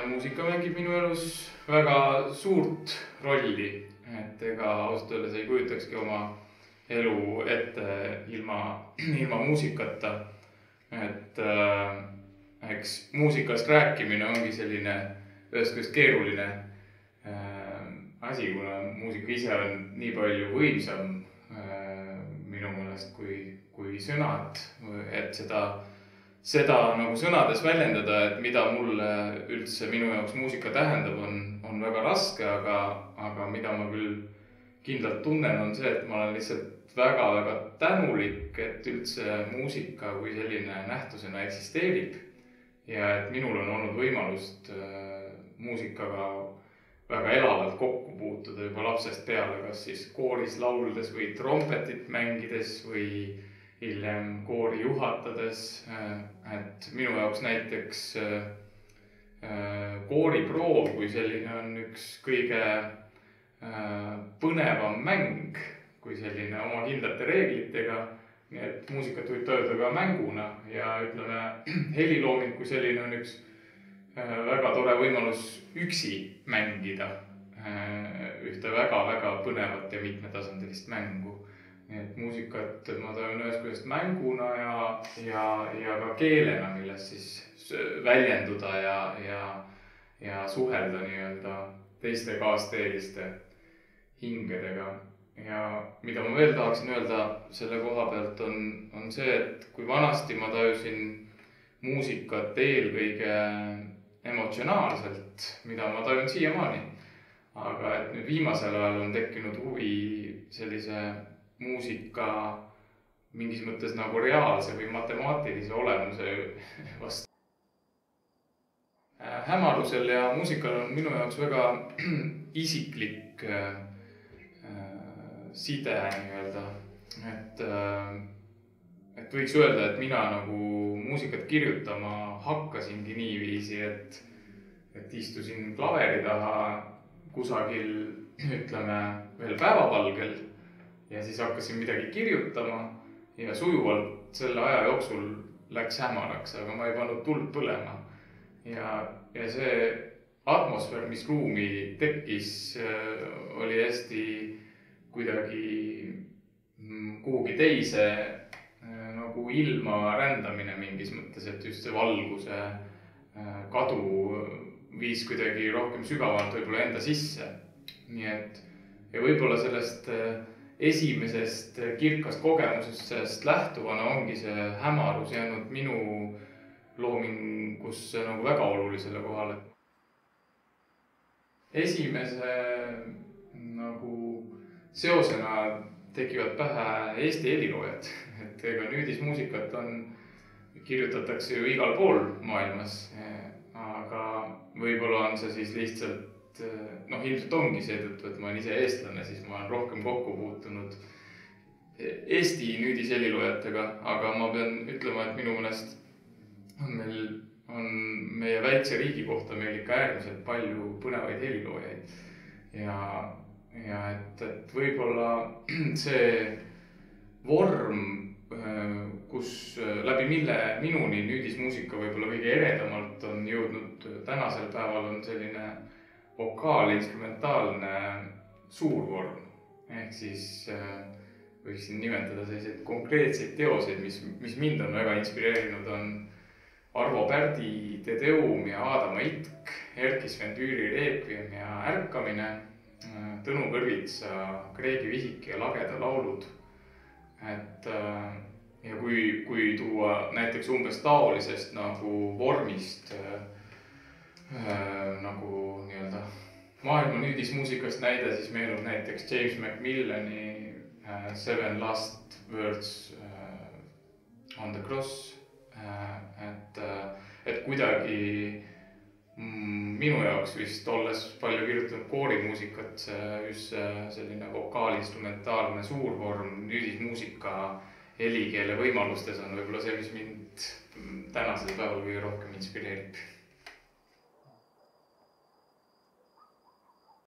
Muusika mängib minu elus väga suurt rolli, et ega ausalt öeldes ei kujutakski oma elu ette ilma muusikata. Et eks muusikast rääkimine ongi selline ühest küljest keeruline asi, kuna muusika ise on nii palju võimsam minu meelest kui sõnad, et seda nagu sõnades väljendada, et mida mulle üldse minu jaoks muusika tähendab, on väga raske, aga mida ma küll kindlalt tunnen, on see, et ma olen lihtsalt väga-väga tänulik, et üldse muusika kui selline nähtusena eksisteerib ja et minul on olnud võimalust muusikaga väga elavalt kokku puutuda juba lapsest peale, kas siis kooris lauldes või trompetit mängides või hiljem koori juhatades. Et minu jaoks näiteks kooriproov kui selline on üks kõige põnevam mäng kui selline oma kindlate reeglitega. Nii et muusikat võib öelda ka mänguna ja ütleme, helilooming kui selline on üks väga tore võimalus üksi mängida ühte väga-väga põnevat ja mitmetasandilist mängu. Nii et muusikat ma tajun ühest küljest mänguna ja ka keelena, milles siis väljenduda ja suhelda nii-öelda teiste kaasteeliste hingedega. Ja mida ma veel tahaksin öelda selle koha pealt on see, et kui vanasti ma tajusin muusikat eelkõige emotsionaalselt, mida ma tajun siiamaani. Aga et nüüd viimasel ajal on tekkinud huvi sellise muusika mingis mõttes nagu reaalse või matemaatilise olemuse vastu. Hämarusel ja muusikal on minu jaoks väga isiklik side nii-öelda. Et võiks öelda, et mina nagu muusikat kirjutama hakkasingi niiviisi, et istusin klaveri taha kusagil, ütleme, veel päevavalgel ja siis hakkasin midagi kirjutama ja sujuvalt selle aja jooksul läks hämaraks, aga ma ei pannud tuld põlema. Ja see atmosfäär, mis ruumi tekkis, oli hästi kuidagi kuhugi teise nagu ilma rändamine mingis mõttes, et just see valguse kadu viis kuidagi rohkem sügavalt võib-olla enda sisse. Nii et ja võib-olla sellest esimesest kirkast kogemusest lähtuvana ongi see hämarus jäänud minu loomingusse nagu väga olulisele kohale. Esimese nagu seosena tekivad pähe Eesti heliloojad, et ega nüüdismuusikat kirjutatakse ju igal pool maailmas, aga võib-olla on see siis lihtsalt, ilmselt ongi seetõttu, et ma olen ise eestlane, siis ma olen rohkem kokku puutunud Eesti nüüdisheliloojatega, aga ma pean ütlema, et minu meelest on meie väikse riigi kohta meil ikka äärmiselt palju põnevaid heliloojaid ja et võib-olla see vorm, kus läbi mille minuni nüüdismuusika võib-olla kõige eredamalt on jõudnud tänasel päeval on selline vokaal-instrumentaalne suurvorm. Ehk siis võiksin nimetada selliseid konkreetseid teoseid, mis mind on väga inspireerinud, on Arvo Pärdi Te Deum ja Aadama itk, Erkki Sven Tüüri Requiem ja Ärkamine, Tõnu Kõrvitsa Kreegi vihik ja Lageda laulud. Ja kui tuua näiteks umbes taolisest nagu vormist nagu nii-öelda maailma nüüdismuusikast näide, siis meenub näiteks James Macmillani Seven Last Words on the Cross. Et kuidagi minu jaoks vist olles palju kirjutanud koorimuusikat, just selline vokaal-instrumentaalne suurvorm nüüdismuusika helikeele võimalustes on võib-olla see, mis mind tänasel päeval kõige rohkem inspireerib.